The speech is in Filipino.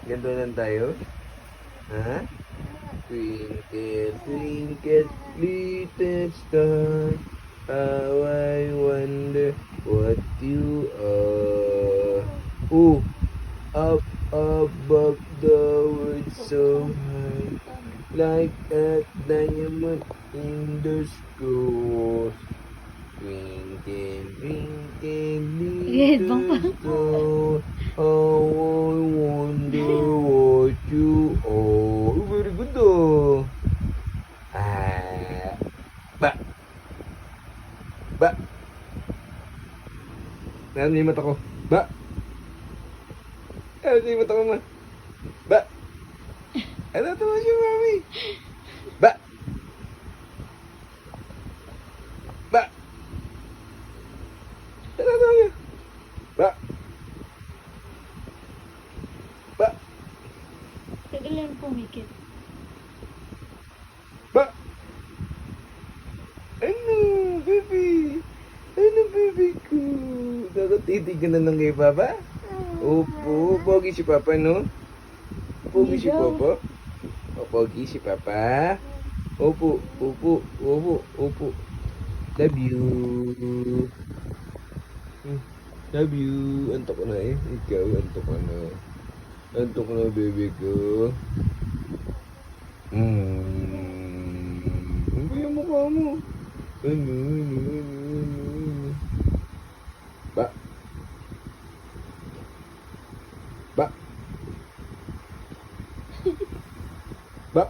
Ganito lang tayo? Ha? Twinkle, twinkle, little star, how I wonder what you are. Oh, up above the world so high, like a diamond in the sky. Twinkle, twinkle, Headbang pa. little star, how I wonder what you are. Oh, very good oh. Ah, ba, ba. Ano yung mata ko? Ba. Ano yung mata ko ma? Ba. Ano tawa siya mami? Ba. Ba. Ano tawa niya? Ba. Ba. Tagalan pumikit. Ba. Ano, baby? Ano, baby ko? Nakatitig ka na lang kay Papa? Opo, pogi si Papa, no? Pogi si Hindi daw. Papa? O, pogi si Papa? Opo, opo, opo, opo. Love you. Love you. Antok ko na eh. Ikaw, antok ka na. Antok na, baby ko. Ano ba yung mukha mo? Ano. Ba? Ba? Ba?